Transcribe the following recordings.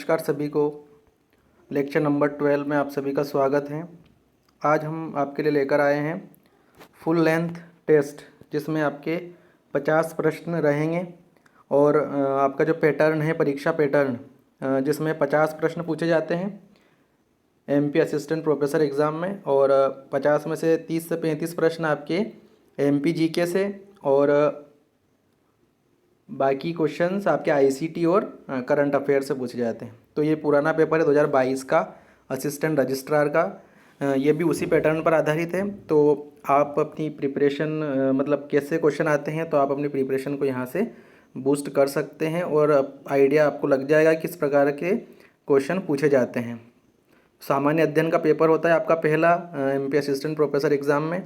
नमस्कार सभी को। लेक्चर नंबर 12 में आप सभी का स्वागत है। आज हम आपके लिए लेकर आए हैं फुल लेंथ टेस्ट, जिसमें आपके 50 प्रश्न रहेंगे और आपका जो पैटर्न है, परीक्षा पैटर्न, जिसमें 50 प्रश्न पूछे जाते हैं एमपी असिस्टेंट प्रोफेसर एग्ज़ाम में, और 50 में से 30 से 35 प्रश्न आपके एमपी जीके से, और बाकी क्वेश्चंस आपके आईसीटी और करंट अफेयर से पूछे जाते हैं। तो ये पुराना पेपर है 2022 का, असिस्टेंट रजिस्ट्रार का। ये भी उसी पैटर्न पर आधारित है। तो आप अपनी प्रिपरेशन, मतलब कैसे क्वेश्चन आते हैं, तो आप अपनी प्रिपरेशन को यहाँ से बूस्ट कर सकते हैं और आइडिया आपको लग जाएगा किस प्रकार के क्वेश्चन पूछे जाते हैं। सामान्य अध्ययन का पेपर होता है आपका पहला एमपी असिस्टेंट प्रोफेसर एग्ज़ाम में।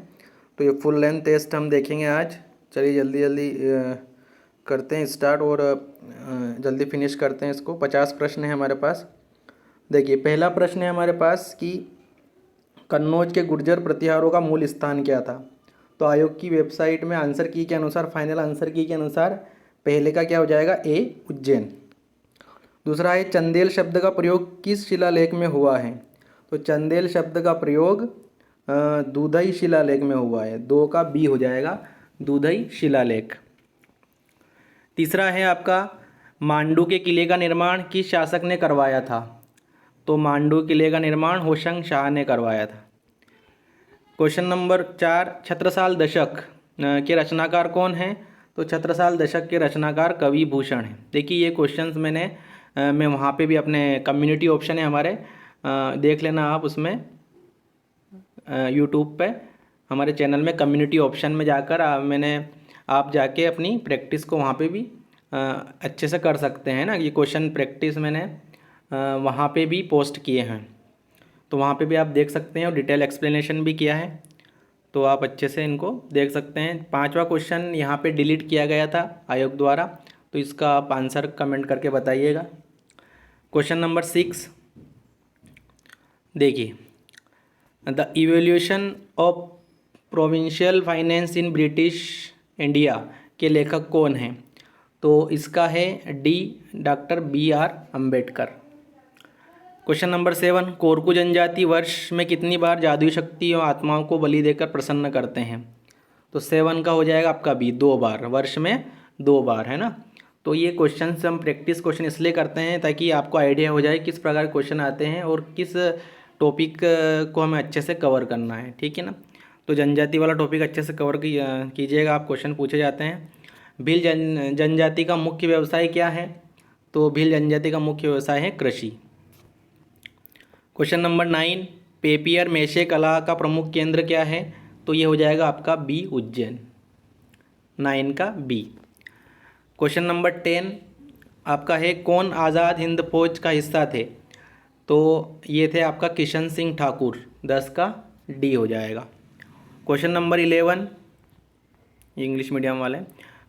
तो ये फुल लेंथ टेस्ट हम देखेंगे आज। चलिए जल्दी जल्दी करते हैं स्टार्ट और जल्दी फिनिश करते हैं इसको। 50 प्रश्न है हमारे पास। देखिए, पहला प्रश्न है हमारे पास कि कन्नौज के गुर्जर प्रतिहारों का मूल स्थान क्या था। तो आयोग की वेबसाइट में आंसर की के अनुसार, फाइनल आंसर की के अनुसार पहले का क्या हो जाएगा, ए उज्जैन। दूसरा है चंदेल शब्द का प्रयोग किस शिलालेख में हुआ है। तो चंदेल शब्द का प्रयोग दूधई शिलालेख में हुआ है। 2 का बी हो जाएगा, दूधई शिलालेख। तीसरा है आपका मांडू के किले का निर्माण किस शासक ने करवाया था। तो मांडू किले का निर्माण होशंग शाह ने करवाया था। क्वेश्चन नंबर 4, छत्रसाल दशक के रचनाकार कौन हैं। तो छत्रसाल दशक के रचनाकार कवि भूषण हैं। देखिए, ये क्वेश्चंस मैं वहाँ पे भी अपने कम्युनिटी ऑप्शन है हमारे, देख लेना आप उसमें यूट्यूब पे हमारे चैनल में कम्युनिटी ऑप्शन में जाकर आप जाके अपनी प्रैक्टिस को वहाँ पे भी अच्छे से कर सकते हैं ना। ये क्वेश्चन प्रैक्टिस मैंने वहाँ पे भी पोस्ट किए हैं, तो वहाँ पे भी आप देख सकते हैं और डिटेल एक्सप्लेनेशन भी किया है, तो आप अच्छे से इनको देख सकते हैं। 5वां क्वेश्चन यहाँ पे डिलीट किया गया था आयोग द्वारा, तो इसका आप आंसर कमेंट करके बताइएगा। क्वेश्चन नंबर 6 देखिए, the evolution of provincial finance in British India के लेखक कौन हैं। तो इसका है D, doctor BR Ambedkar. Question number 7, Korku जनजाति वर्ष में कितनी बार जादुई शक्ति और आत्माओं को बलि देकर प्रसन्न करते हैं। तो 7 का हो जाएगा आपका बी, 2 बार, वर्ष में 2 बार, है ना। तो ये क्वेश्चन हम प्रैक्टिस क्वेश्चन इसलिए करते हैं ताकि आपको आइडिया हो जाए किस प्रकार क्वेश्चन आते हैं और किस टॉपिक को हमें अच्छे से कवर करना है, ठीक है ना। तो जनजाति वाला टॉपिक अच्छे से कवर कीजिएगा आप, क्वेश्चन पूछे जाते हैं। भील जनजाति का मुख्य व्यवसाय क्या है। तो भील जनजाति का मुख्य व्यवसाय है कृषि। क्वेश्चन नंबर 9, पेपियर मेशे कला का प्रमुख केंद्र क्या है। तो ये हो जाएगा आपका बी, उज्जैन। 9 का बी। क्वेश्चन नंबर 10 आपका है कौन आज़ाद हिंद फौज का हिस्सा थे। तो ये थे आपका किशन सिंह ठाकुर। 10 का डी हो जाएगा। क्वेश्चन नंबर 11, इंग्लिश मीडियम वाले।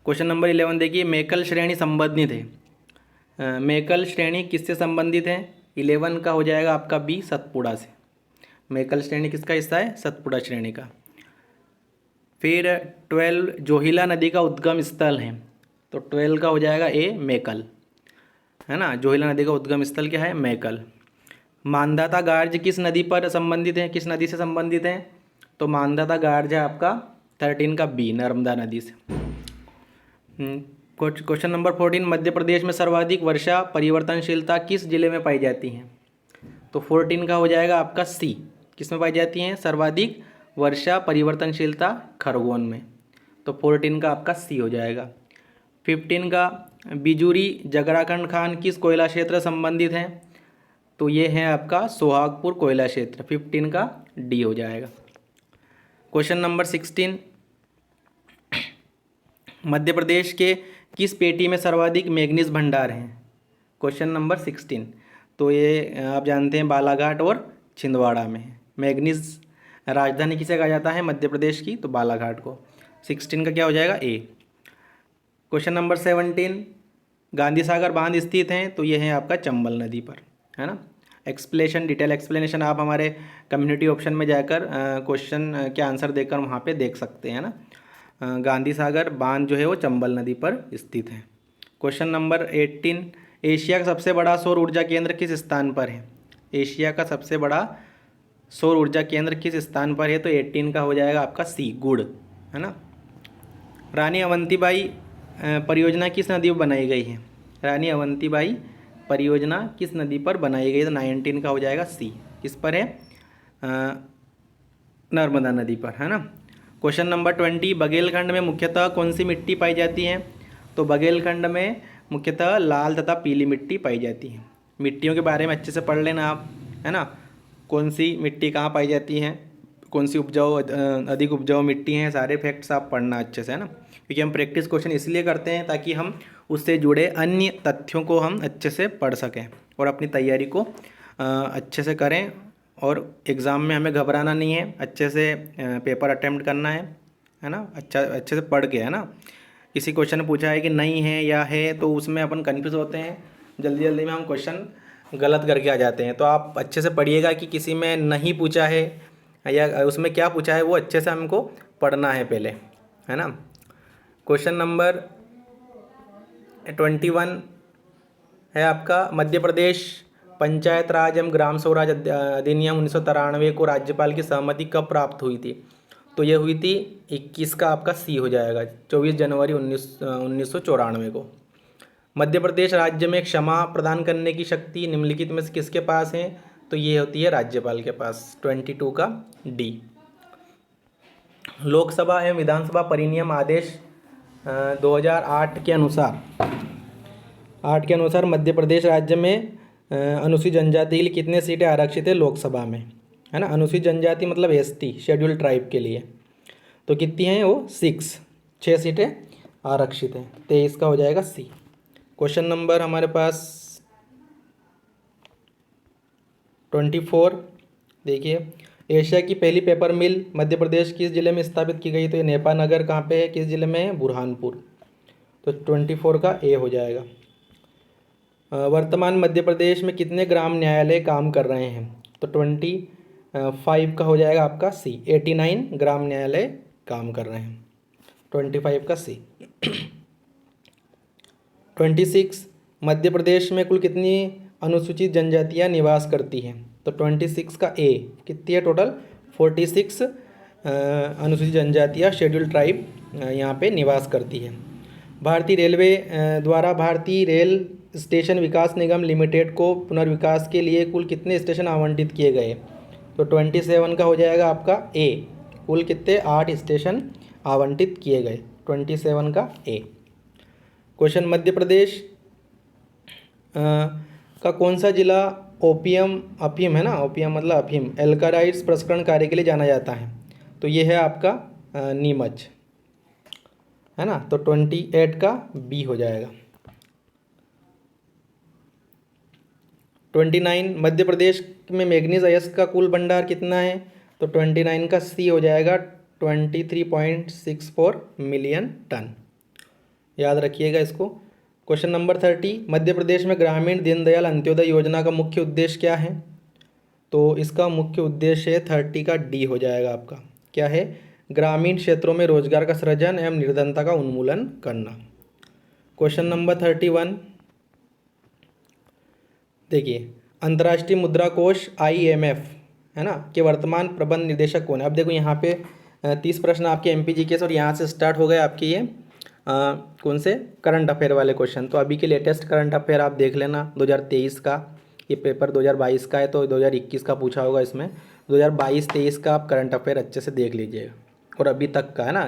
क्वेश्चन नंबर 11 देखिए, मेकल श्रेणी संबंधित है। मेकल श्रेणी किससे संबंधित है। 11 का हो जाएगा आपका बी, सतपुड़ा से। मेकल श्रेणी किसका हिस्सा है, सतपुड़ा श्रेणी का। फिर 12, जोहिला नदी का उद्गम स्थल है। तो 12 का हो जाएगा ए, मेकल, है ना। जोहिला नदी का उद्गम स्थल क्या है, मेकल। मानधाता गार्ज किस नदी पर संबंधित है, किस नदी से संबंधित है। तो मानधाता गार्ज है आपका 13 का बी, नर्मदा नदी से। क्वेश्चन नंबर 14, मध्य प्रदेश में सर्वाधिक वर्षा परिवर्तनशीलता किस जिले में पाई जाती है। तो 14 का हो जाएगा आपका सी, किस में पाई जाती है, सर्वाधिक वर्षा परिवर्तनशीलता खरगोन में। तो 14 का आपका सी हो जाएगा। 15 का बिजूरी जगराखंड खान किस कोयला क्षेत्र संबंधित है। तो ये है आपका सोहागपुर कोयला क्षेत्र। 15 का डी हो जाएगा। क्वेश्चन नंबर 16, मध्य प्रदेश के किस पेटी में सर्वाधिक मैग्नीज भंडार हैं। क्वेश्चन नंबर 16, तो ये आप जानते हैं बालाघाट और छिंदवाड़ा में है। मैग्नीज राजधानी किसे कहा जाता है, मध्य प्रदेश की, तो बालाघाट को। 16 का क्या हो जाएगा, ए। क्वेश्चन नंबर 17, गांधी सागर बांध स्थित हैं। तो ये है आपका चंबल नदी पर, है ना। डिटेल एक्सप्लेनेशन आप हमारे कम्युनिटी ऑप्शन में जाकर क्वेश्चन के आंसर देकर वहाँ पे देख सकते हैं ना। गांधी सागर बांध जो है वो चंबल नदी पर स्थित है। क्वेश्चन नंबर 18, एशिया का सबसे बड़ा सौर ऊर्जा केंद्र किस स्थान पर है? एशिया का सबसे बड़ा सौर ऊर्जा केंद्र किस स्थान पर है? तो 18 का हो जाएगा आपका सी, गुड़, है ना। रानी अवंतीबाई परियोजना किस नदी पर बनाई गई है? रानी अवंतीबाई परियोजना किस नदी पर बनाई गई? तो 19 का हो जाएगा सी, किस पर है? नर्मदा नदी पर, है ना। क्वेश्चन नंबर 20, बघेलखंड में मुख्यतः कौन सी मिट्टी पाई जाती है? तो बघेलखंड में मुख्यतः लाल तथा पीली मिट्टी पाई जाती है। मिट्टियों के बारे में अच्छे से पढ़ लेना आप, है ना। कौन सी मिट्टी कहाँ पाई जाती है, कौन सी उपजाऊ अधिक उपजाऊ मिट्टी है, सारे फैक्ट्स आप पढ़ना अच्छे से, है ना। क्योंकि हम प्रैक्टिस क्वेश्चन इसलिए करते हैं ताकि हम उससे जुड़े अन्य तथ्यों को हम अच्छे से पढ़ सकें और अपनी तैयारी को अच्छे से करें। और एग्ज़ाम में हमें घबराना नहीं है, अच्छे से पेपर अटेम्प्ट करना है ना, अच्छे से पढ़ के, है ना। किसी क्वेश्चन पूछा है कि नहीं है या है, तो उसमें अपन कन्फ्यूज़ होते हैं, जल्दी जल्दी में हम क्वेश्चन गलत करके आ जाते हैं। तो आप अच्छे से पढ़िएगा कि किसी में नहीं पूछा है या उसमें क्या पूछा है, वो अच्छे से हमको पढ़ना है पहले, है ना। क्वेश्चन नंबर 21 है आपका, मध्य प्रदेश पंचायत राज एवं ग्राम स्वराज अधिनियम 1993 को राज्यपाल की सहमति कब प्राप्त हुई थी? तो ये हुई थी 21 का आपका सी हो जाएगा, 24 जनवरी 1994 को। मध्य प्रदेश राज्य में क्षमा प्रदान करने की शक्ति निम्नलिखित में से किसके पास है? तो ये होती है राज्यपाल के पास, 22 का डी। लोकसभा एवं विधानसभा परिनियम आदेश 2008 के अनुसार मध्य प्रदेश राज्य में अनुसूचित जनजाति के लिए कितने सीटें आरक्षित है लोकसभा में, है ना। अनुसूचित जनजाति मतलब एसटी, शेड्यूल ट्राइब के लिए, तो कितनी हैं वो? 6 सीटें आरक्षित हैं। 23 का हो जाएगा सी। क्वेश्चन नंबर हमारे पास 24 देखिए, एशिया की पहली पेपर मिल मध्य प्रदेश किस जिले में स्थापित की गई? तो ये नेपानगर कहाँ पे है, किस जिले में है? बुरहानपुर। तो 24 का ए हो जाएगा। वर्तमान मध्य प्रदेश में कितने ग्राम न्यायालय काम कर रहे हैं? तो 25 का हो जाएगा आपका सी, 89 ग्राम न्यायालय काम कर रहे हैं, 25 का सी। 26, मध्य प्रदेश में कुल कितनी अनुसूचित जनजातियां निवास करती हैं? तो 26 का ए, कितनी है टोटल? 46 अनुसूचित जनजातियां, शेड्यूल ट्राइब यहाँ पे निवास करती है। भारतीय रेलवे द्वारा भारतीय रेल स्टेशन विकास निगम लिमिटेड को पुनर्विकास के लिए कुल कितने स्टेशन आवंटित किए गए? तो 27 का हो जाएगा आपका ए, कुल कितने? 8 स्टेशन आवंटित किए गए, 27 का ए। क्वेश्चन, मध्य प्रदेश का कौन सा जिला अफीम है ना, ओपियम मतलब अफीम, एल्काराइड्स प्रसंस्करण कार्य के लिए जाना जाता है? तो ये है आपका नीमच, है ना। तो 28 का बी हो जाएगा। 29, मध्य प्रदेश में मैग्नीज अयस्क का कुल भंडार कितना है? तो 29 का सी हो जाएगा, 23.64 मिलियन टन, याद रखिएगा इसको। क्वेश्चन नंबर 30, मध्य प्रदेश में ग्रामीण दीनदयाल अंत्योदय योजना का मुख्य उद्देश्य क्या है? तो इसका मुख्य उद्देश्य है 30 का डी हो जाएगा आपका, क्या है? ग्रामीण क्षेत्रों में रोजगार का सृजन एवं निर्धनता का उन्मूलन करना। क्वेश्चन नंबर 31 देखिए, अंतर्राष्ट्रीय मुद्रा कोष IMF, है ना, के वर्तमान प्रबंध निदेशक कौन है? अब देखो यहाँ पे 30 प्रश्न आपके MPGK और यहाँ से स्टार्ट हो गए आपके ये कौन से? करंट अफेयर वाले क्वेश्चन। तो अभी के लेटेस्ट करंट अफेयर आप देख लेना, 2023 का, ये पेपर 2022 का है तो 2021 का पूछा होगा इसमें, 2022-23 का आप करंट अफेयर अच्छे से देख लीजिएगा। और अभी तक का है ना,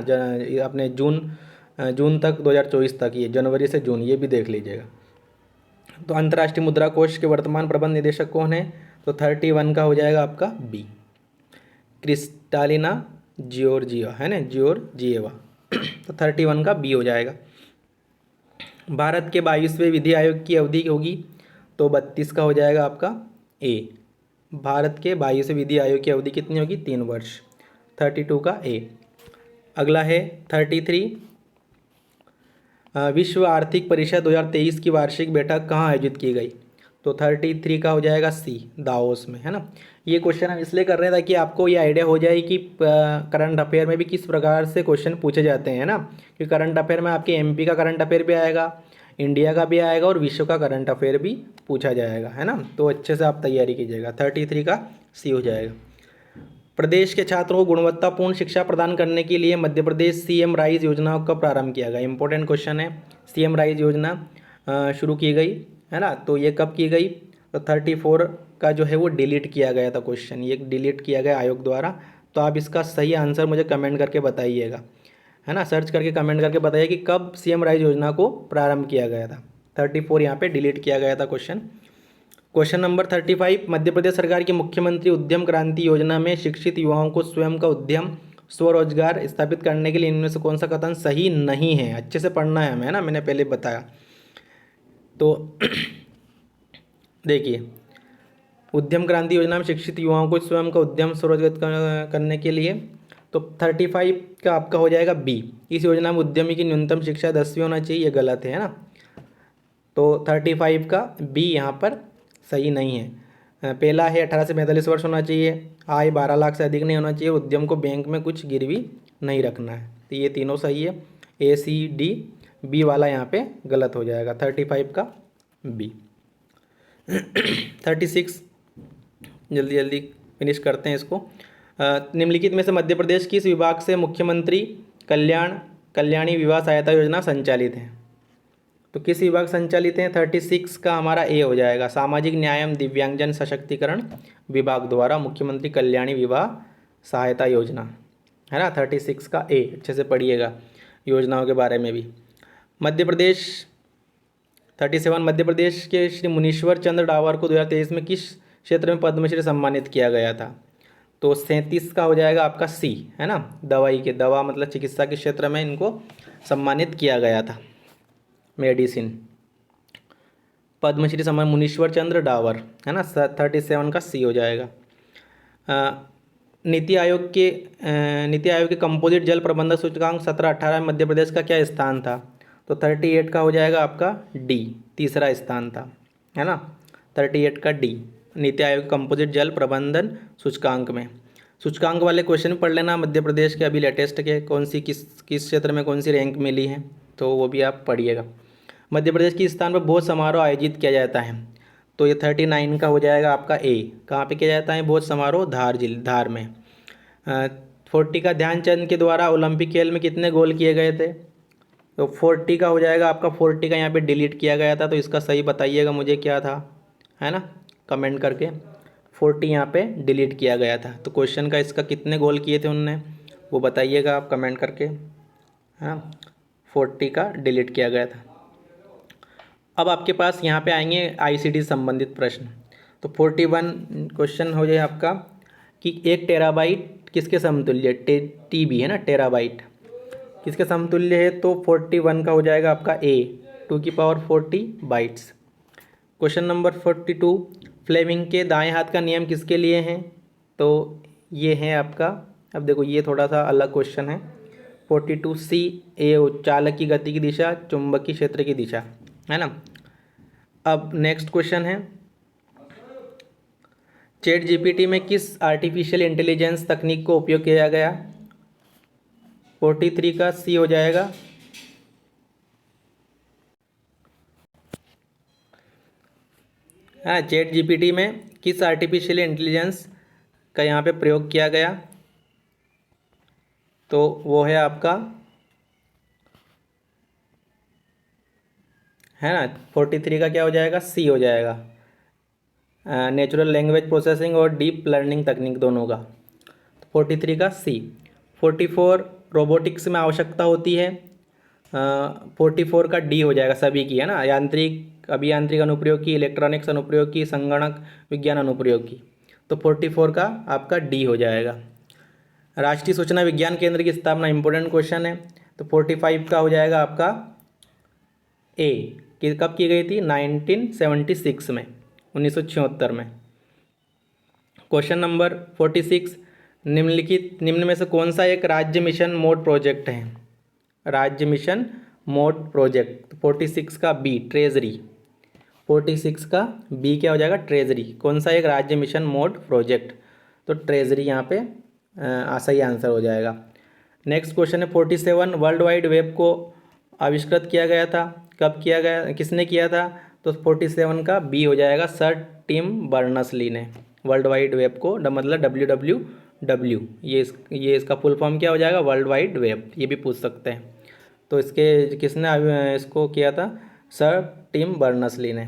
अपने जून तक, 2024 तक, ये जनवरी से जून, ये भी देख लीजिएगा। तो अंतर्राष्ट्रीय मुद्रा कोष के वर्तमान प्रबंध निदेशक कौन है? तो 31 का हो जाएगा आपका बी, क्रिस्टालिना जियोर्जिया, है ना, जियोर्जिएवा। तो 31 का बी हो जाएगा। भारत के 22वें विधि आयोग की अवधि होगी? तो 32 का हो जाएगा आपका ए। भारत के 22वें विधि आयोग की अवधि कितनी होगी? 3 वर्ष, 32 का ए। अगला है 33, विश्व आर्थिक परिषद 2023 की वार्षिक बैठक कहाँ आयोजित की गई? तो 33 का हो जाएगा सी, दाओस में, है ना। ये क्वेश्चन हम इसलिए कर रहे हैं ताकि आपको ये आइडिया हो जाए कि करंट अफेयर में भी किस प्रकार से क्वेश्चन पूछे जाते हैं, ना। कि करंट अफेयर में आपके MP का करंट अफेयर भी आएगा, इंडिया का भी आएगा और विश्व का करंट अफेयर भी पूछा जाएगा, है ना। तो अच्छे से आप तैयारी कीजिएगा। 33 का सी हो जाएगा। प्रदेश के छात्रों को गुणवत्तापूर्ण शिक्षा प्रदान करने के लिए मध्य प्रदेश सीएम राइज योजना का प्रारंभ किया गया। इंपॉर्टेंट क्वेश्चन है। सीएम राइज योजना शुरू की गई, है ना। तो ये कब की गई? तो 34 का जो है वो डिलीट किया गया था क्वेश्चन, ये डिलीट किया गया आयोग द्वारा। तो आप इसका सही आंसर मुझे कमेंट करके बताइएगा, है ना। सर्च करके कमेंट करके बताइए कि कब सीएम राइज योजना को प्रारंभ किया गया था। 34 यहाँ पे डिलीट किया गया था question. Question number 35, Madhya Pradesh सरकार की मुख्यमंत्री उद्यम क्रांति योजना में शिक्षित युवाओं को स्वयं का उद्यम स्वरोजगार स्थापित करने के लिए इनमें से कौन सा कथन सही नहीं है? अच्छे से पढ़ना है हमें, है ना, मैंने पहले बताया। तो देखिए, उद्यम क्रांति योजना में शिक्षित युवाओं को स्वयं का उद्यम स्वरोजगार करने के लिए, तो 35 का आपका हो जाएगा बी। इस योजना में उद्यमी की न्यूनतम शिक्षा 10वीं होना चाहिए, ये गलत है ना। तो 35 का बी यहाँ पर सही नहीं है। पहला है 18 से 45 वर्ष होना चाहिए, आय 12 लाख से अधिक नहीं होना चाहिए, उद्यम को बैंक में कुछ गिरवी नहीं रखना है। तो ये तीनों सही है। ए सी डी, बी वाला यहाँ पे गलत हो जाएगा। 35 का बी। 36, जल्दी जल्दी फिनिश करते हैं इसको। निम्नलिखित में से मध्य प्रदेश किस विभाग से मुख्यमंत्री कल्याणी विवाह सहायता योजना संचालित है? तो किस विभाग संचालित हैं? 36 का हमारा ए हो जाएगा। सामाजिक न्याय एवं दिव्यांगजन सशक्तिकरण विभाग द्वारा मुख्यमंत्री कल्याणी विवाह सहायता योजना, है ना। 36 का ए। अच्छे से पढ़िएगा योजनाओं के बारे में भी। मध्य प्रदेश 37, मध्य प्रदेश के श्री मुनीश्वर चंद्र डावर को 2023 में किस क्षेत्र में पद्मश्री सम्मानित किया गया था? तो 37 का हो जाएगा आपका सी, है ना। दवा मतलब चिकित्सा के क्षेत्र में इनको सम्मानित किया गया था, मेडिसिन। पद्मश्री सम्मान मुनीश्वर चंद्र डावर, है ना। 37 का सी हो जाएगा। नीति आयोग के कंपोजिट जल प्रबंधन सूचकांक 17-18 में मध्य प्रदेश का क्या स्थान था? तो 38 का हो जाएगा आपका डी, तीसरा स्थान था, है ना। 38 का डी, नीति आयोग कंपोजिट जल प्रबंधन सूचकांक में। सूचकांक वाले क्वेश्चन पढ़ लेना मध्य प्रदेश के अभी लेटेस्ट के, कौन सी किस क्षेत्र में कौन सी रैंक मिली है, तो वो भी आप पढ़िएगा। मध्य प्रदेश के स्थान पर भोज समारोह आयोजित किया जाता है? तो ये 39 का हो जाएगा आपका ए। कहाँ पे किया जाता है भोज समारोह? धार में। 40 का ध्यानचंद के द्वारा ओलंपिक खेल में कितने गोल किए गए थे? तो 40 का हो जाएगा आपका, 40 का यहाँ पे डिलीट किया गया था, तो इसका सही बताइएगा मुझे क्या था, है ना, कमेंट करके। 40 यहाँ पे डिलीट किया गया था। तो क्वेश्चन का इसका कितने गोल किए थे उनने, वो बताइएगा आप कमेंट करके। हाँ, 40 का डिलीट किया गया था। अब आपके पास यहाँ पे आएंगे आईसीटी संबंधित प्रश्न। तो 41 क्वेश्चन हो जाए आपका कि 1 टेराबाइट किसके समतुल्य? टीबी, है ना, टेराबाइट किसके समतुल्य है? तो 41 का हो जाएगा आपका ए, 2⁴40 बाइट्स। क्वेश्चन नंबर 42, फ्लेमिंग के दाएं हाथ का नियम किसके लिए है? तो ये है आपका, अब देखो ये थोड़ा सा अलग क्वेश्चन है। 42 सी, ए चालक की गति की दिशा, चुंबकीय क्षेत्र की दिशा, है ना। अब नेक्स्ट क्वेश्चन है, चैट जीपीटी में किस आर्टिफिशियल इंटेलिजेंस तकनीक को उपयोग किया गया? 43 का सी हो जाएगा। हाँ, चैट जीपीटी में किस आर्टिफिशियल इंटेलिजेंस का यहाँ पे प्रयोग किया गया? तो वो है आपका, है ना, 43 का क्या हो जाएगा? सी हो जाएगा। नेचुरल लैंग्वेज प्रोसेसिंग और डीप लर्निंग तकनीक दोनों का। 43 का सी। 44 रोबोटिक्स में आवश्यकता होती है, 44 का डी हो जाएगा सभी की, है ना। यांत्रिक, अभियांत्रिक अनुप्रयोग की, इलेक्ट्रॉनिक्स अनुप्रयोग की, संगणक विज्ञान अनुप्रयोग की। तो 44 का आपका डी हो जाएगा। राष्ट्रीय सूचना विज्ञान केंद्र की स्थापना, इंपॉर्टेंट क्वेश्चन है। तो 45 का हो जाएगा आपका ए, कि कब की गई थी? 1976 में, 1976 में। क्वेश्चन नंबर 46, निम्न में से कौन सा एक राज्य मिशन मोड प्रोजेक्ट है? राज्य मिशन मोड प्रोजेक्ट। 46 का बी, ट्रेजरी। 46 का बी क्या हो जाएगा? ट्रेजरी। कौन सा एक राज्य मिशन मोड प्रोजेक्ट? तो ट्रेजरी यहाँ पे सही आंसर हो जाएगा। नेक्स्ट क्वेश्चन है 47, वर्ल्ड वाइड वेब को आविष्कृत किया गया था? कब किया गया, किसने किया था? तो 47 का बी हो जाएगा, सर टिम बर्नर्स-ली ने वर्ल्ड वाइड वेब को मतलब WWW, ये इसका फुल फॉर्म क्या हो जाएगा? वर्ल्ड वाइड वेब, ये भी पूछ सकते हैं। तो इसके किसने इसको किया था? सर टिम बर्नर्स-ली ने।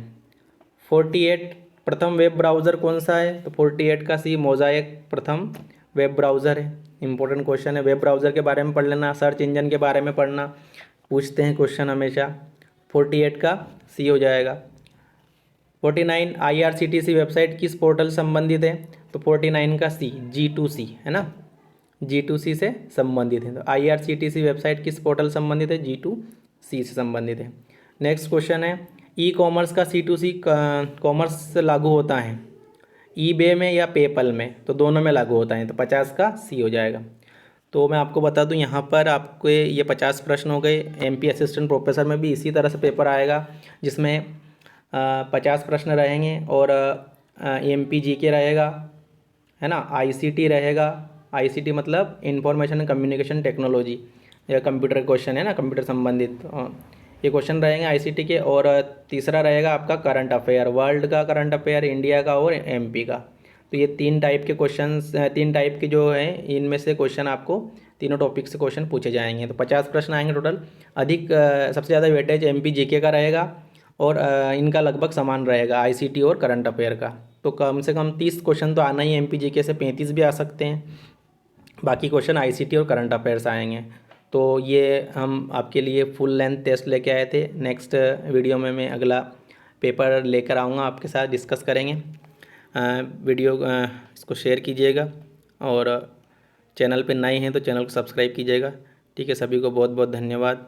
48 प्रथम वेब ब्राउज़र कौन सा है? तो 48 का सी मोज़ाइक प्रथम वेब ब्राउज़र है। इंपॉर्टेंट क्वेश्चन है, वेब ब्राउज़र के बारे में पढ़ लेना, सर्च इंजन के बारे में पढ़ना, पूछते हैं क्वेश्चन हमेशा। 48 का सी हो जाएगा। 49 IRCTC वेबसाइट किस पोर्टल संबंधित है? तो 49 का सी G2C है ना, G2C से संबंधित है। तो IRCTC वेबसाइट किस पोर्टल संबंधित है? G2C से संबंधित है। नेक्स्ट क्वेश्चन है, ई कॉमर्स का C2C कॉमर्स लागू होता है eBay में या पेपल में? तो दोनों में लागू होता है, तो 50 का सी हो जाएगा। तो मैं आपको बता दूं, यहाँ पर आपको ये 50 प्रश्न हो गए। MP असिस्टेंट प्रोफेसर में भी इसी तरह से पेपर आएगा, जिसमें 50 प्रश्न रहेंगे और MP GK रहेगा, है ना, ICT रहेगा। ICT मतलब इंफॉर्मेशन एंड कम्युनिकेशन टेक्नोलॉजी, या कंप्यूटर क्वेश्चन है ना, कंप्यूटर संबंधित ये क्वेश्चन रहेंगे ICT के। और तीसरा रहेगा आपका करंट अफेयर, वर्ल्ड का करंट अफेयर, इंडिया का और MP का। तो ये 3 टाइप के क्वेश्चंस, 3 टाइप के जो हैं, इनमें से क्वेश्चन आपको तीनों टॉपिक से क्वेश्चन पूछे जाएंगे। तो 50 प्रश्न आएंगे टोटल। अधिक सबसे ज़्यादा वेटेज MP GK का रहेगा और इनका लगभग समान रहेगा ICT और करंट अफेयर का। तो कम से कम 30 क्वेश्चन तो आना ही है, MP GK से 35 भी आ सकते हैं, बाकी क्वेश्चन ICT और करंट अफेयर्स आएंगे। तो ये हम आपके लिए फुल लेंथ टेस्ट लेके आए थे। नेक्स्ट वीडियो में मैं अगला पेपर लेकर आऊँगा, आपके साथ डिस्कस करेंगे। वीडियो इसको शेयर कीजिएगा और चैनल पे नए हैं तो चैनल को सब्सक्राइब कीजिएगा। ठीक है, सभी को बहुत बहुत धन्यवाद।